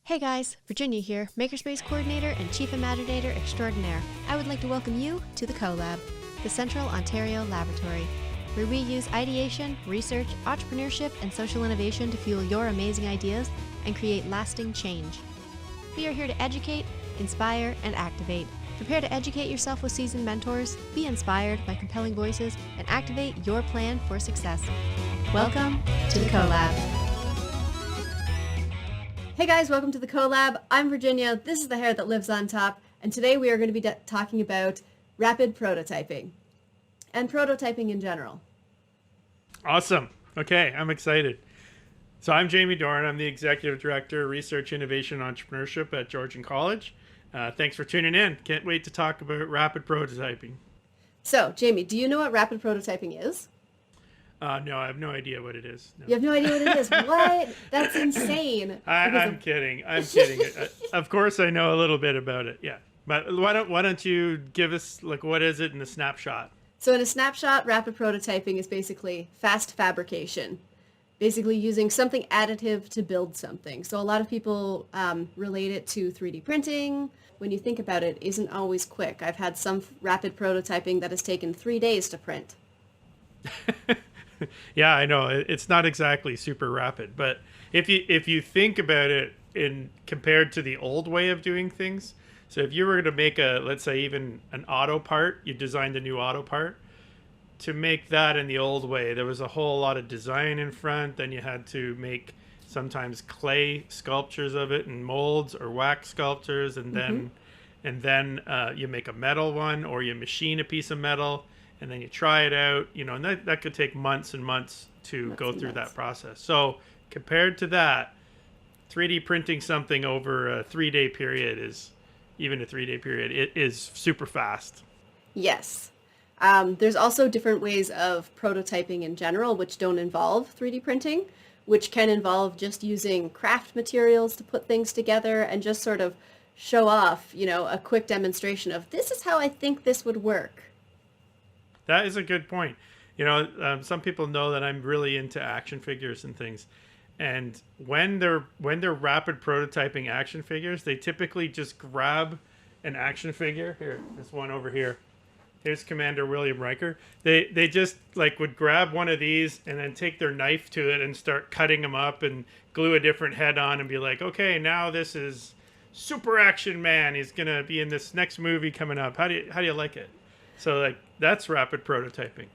Hey guys, Virginia here, Makerspace Coordinator and Chief Imaginator Extraordinaire. I would like to welcome you to the COLAB, the Central Ontario Laboratory, where we use ideation, research, entrepreneurship, and social innovation to fuel your amazing ideas and create lasting change. We are here to educate, inspire, and activate. Prepare to educate yourself with seasoned mentors, be inspired by compelling voices, and activate your plan for success. Welcome to the COLAB. Hey guys, welcome to the COLAB. I'm Virginia, this is the hair that lives on top, and today we are going to be talking about rapid prototyping and prototyping in general. Awesome. Okay, I'm excited. So I'm Jamie Dorn. I'm the Executive Director of Research, Innovation, and Entrepreneurship at Georgian College. Thanks for tuning in. Can't wait to talk about rapid prototyping. So, Jamie, do you know what rapid prototyping is? No, I have no idea what it is. No. You have no idea what it is. What? That's insane. I'm kidding. I'm kidding. Of course, I know a little bit about it. Yeah, but why don't you give us what is it in a snapshot? So in a snapshot, rapid prototyping is basically fast fabrication, basically using something additive to build something. So a lot of people relate it to 3D printing. When you think about it, isn't always quick. I've had some rapid prototyping that has taken 3 days to print. Yeah, I know it's not exactly super rapid, but if you think about it in compared to the old way of doing things, so if you were to make let's say even an auto part, you designed a new auto part, to make that in the old way, there was a whole lot of design in front. Then you had to make sometimes clay sculptures of it and molds or wax sculptures, and then you make a metal one, or you machine a piece of metal. And then you try it out, and that could take months and months to go through that process. So compared to that, 3D printing something over a 3-day period it is super fast. Yes. There's also different ways of prototyping in general, which don't involve 3D printing, which can involve just using craft materials to put things together and just sort of show off, a quick demonstration of this is how I think this would work. That is a good point. Some people know that I'm really into action figures and things. And when they're rapid prototyping action figures, they typically just grab an action figure. Here, there's one over here. Here's Commander William Riker. They just would grab one of these and then take their knife to it and start cutting them up and glue a different head on and be like, okay, now this is Super Action Man. He's going to be in this next movie coming up. How do you like it? So that's rapid prototyping.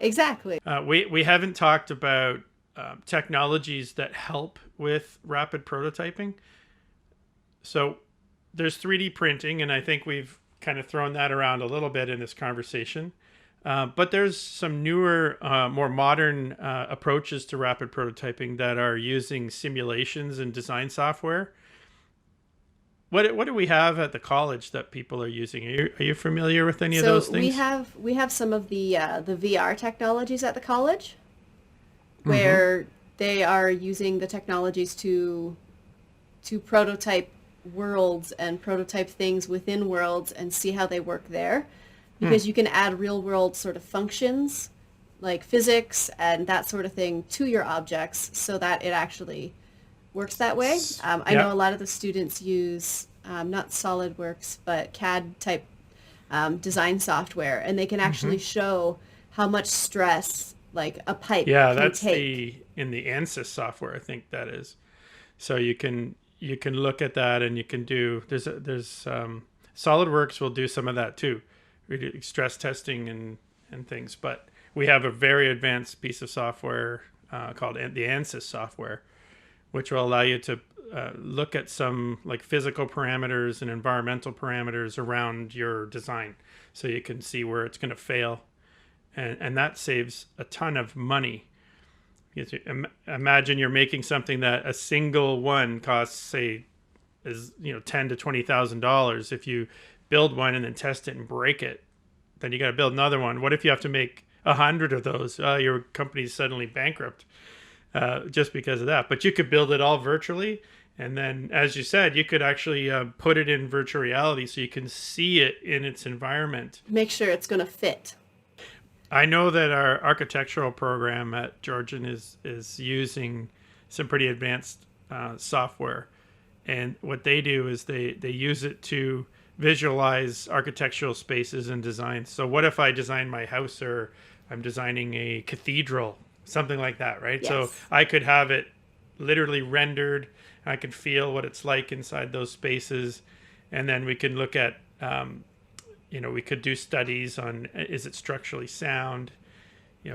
Exactly. We haven't talked about technologies that help with rapid prototyping. So there's 3D printing, and I think we've kind of thrown that around a little bit in this conversation. But there's some newer, more modern approaches to rapid prototyping that are using simulations and design software. What do we have at the college that people are using? Are you familiar with any of those things? So we have some of the VR technologies at the college, where they are using the technologies to prototype worlds and prototype things within worlds and see how they work there, because you can add real world sort of functions like physics and that sort of thing to your objects so that it actually works that way. I know a lot of the students use not SolidWorks, but CAD type design software, and they can actually show how much stress a pipe can that's take. in the ANSYS software, I think that is. So you can look at that, and you can do there's SolidWorks will do some of that too. We do stress testing and things, but we have a very advanced piece of software called the ANSYS software, which will allow you to look at some physical parameters and environmental parameters around your design, so you can see where it's going to fail, and that saves a ton of money. Imagine you're making something that a single one costs, say, is $10,000 to $20,000. If you build one and then test it and break it, then you got to build another one. What if you have to make 100 of those? Your company's suddenly bankrupt. Just because of that. But you could build it all virtually, and then, as you said, you could actually put it in virtual reality so you can see it in its environment. Make sure it's going to fit. I know that our architectural program at Georgian is using some pretty advanced software, And what they do is they use it to visualize architectural spaces and designs. So what if I design my house, or I'm designing a cathedral, something like that, right? Yes. So I could have it literally rendered. I can feel what it's like inside those spaces. And then we can look at, we could do studies on, is it structurally sound?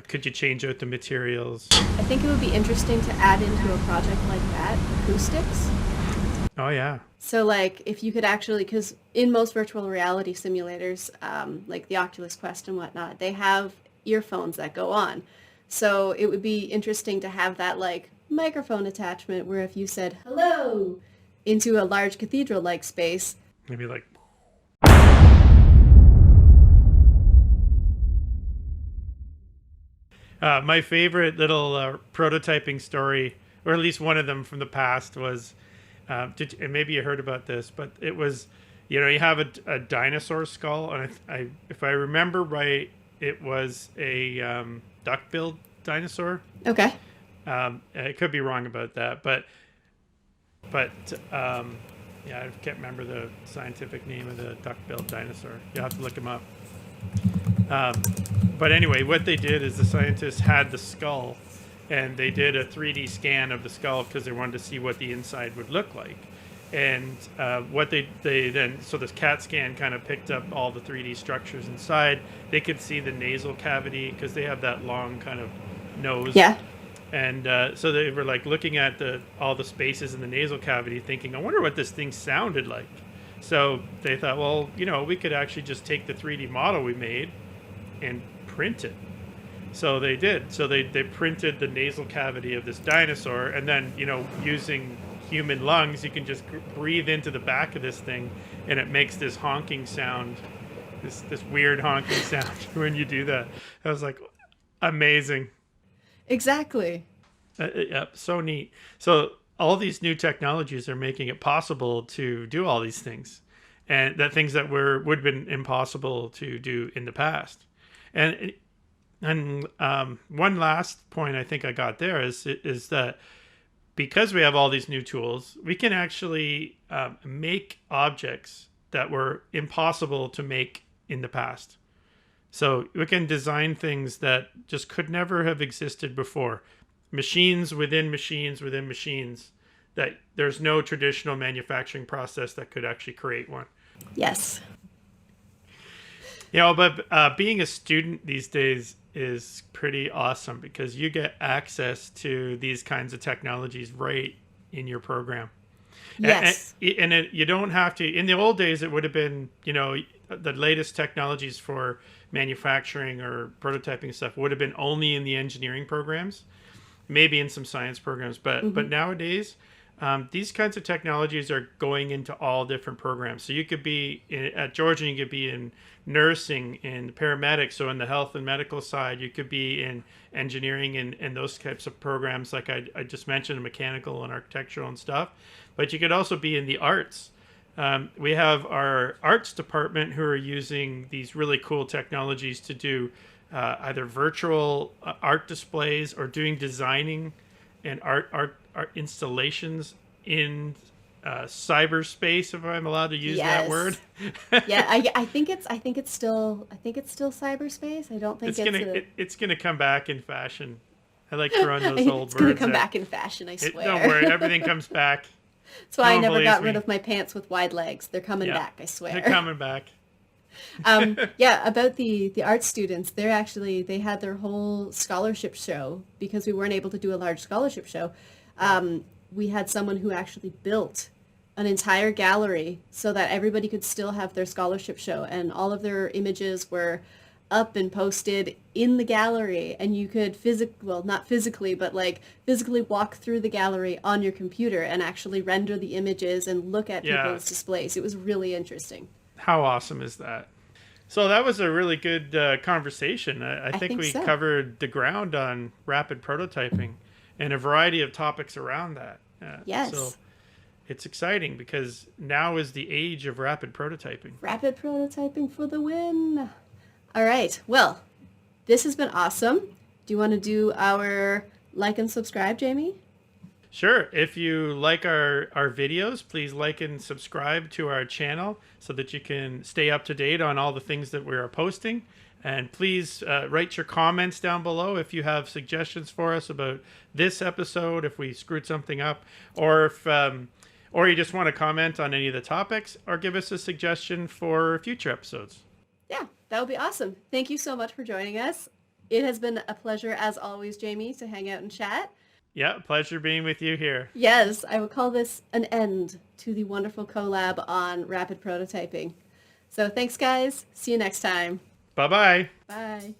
Could you change out the materials? I think it would be interesting to add into a project like that acoustics. Oh, yeah. So like if you could actually, because in most virtual reality simulators, like the Oculus Quest and whatnot, they have earphones that go on. So it would be interesting to have that like microphone attachment where if you said hello into a large cathedral-like space. Maybe like... my favorite little prototyping story, or at least one of them from the past, was, and maybe you heard about this, but it was, you have a dinosaur skull, and if I remember right, it was a duck-billed dinosaur. Okay. I could be wrong about that, but I can't remember the scientific name of the duck-billed dinosaur. You'll have to look him up. But anyway, what they did is the scientists had the skull, and they did a 3D scan of the skull because they wanted to see what the inside would look like. And what they then, so this CAT scan kind of picked up all the 3D structures inside. They could see the nasal cavity because they have that long kind of nose. Yeah. And so they were like looking at all the spaces in the nasal cavity, thinking, I wonder what this thing sounded like. So they thought, well, we could actually just take the 3D model we made and print it. So they did. So they printed the nasal cavity of this dinosaur, and then, using human lungs, you can just breathe into the back of this thing, and it makes this honking sound, this weird honking sound when you do that. I was like, amazing. Exactly. Yep, so neat. So all these new technologies are making it possible to do all these things, and things that would have been impossible to do in the past. And one last point I think I got there is that because we have all these new tools, we can actually make objects that were impossible to make in the past. So we can design things that just could never have existed before. Machines within machines within machines, that there's no traditional manufacturing process that could actually create one. Yes. But being a student these days is pretty awesome because you get access to these kinds of technologies right in your program. Yes. And you don't have to, in the old days, it would have been, the latest technologies for manufacturing or prototyping stuff would have been only in the engineering programs, maybe in some science programs. But nowadays, these kinds of technologies are going into all different programs. So you could be at Georgian, you could be in nursing, in paramedics, so in the health and medical side. You could be in engineering and those types of programs, like I just mentioned, mechanical and architectural and stuff. But you could also be in the arts. We have our arts department who are using these really cool technologies to do either virtual art displays or doing designing and art installations in cyberspace, if I'm allowed to use that word. Yeah, I think it's still cyberspace. I don't think it's gonna come back in fashion. I like throwing those old words. It's gonna come back in fashion, I swear. Don't worry, everything comes back. That's why I never got rid of my pants with wide legs. They're coming back, I swear. They're coming back. About the art students, they had their whole scholarship show because we weren't able to do a large scholarship show. We had someone who actually built an entire gallery so that everybody could still have their scholarship show, and all of their images were up and posted in the gallery, and you could not physically, but like physically walk through the gallery on your computer and actually render the images and look at people's displays. It was really interesting. How awesome is that? So that was a really good conversation. I think we covered the ground on rapid prototyping and a variety of topics around that. Yes. So it's exciting because now is the age of rapid prototyping. Rapid prototyping for the win. All right. Well, this has been awesome. Do you want to do our like and subscribe, Jamie? Sure. If you like our videos, please like and subscribe to our channel so that you can stay up to date on all the things that we are posting. And please write your comments down below if you have suggestions for us about this episode, if we screwed something up, or if or you just want to comment on any of the topics, or give us a suggestion for future episodes. Yeah, that would be awesome. Thank you so much for joining us. It has been a pleasure, as always, Jamie, to hang out and chat. Yeah, pleasure being with you here. Yes, I would call this an end to the wonderful collab on rapid prototyping. So thanks, guys. See you next time. Bye-bye. Bye.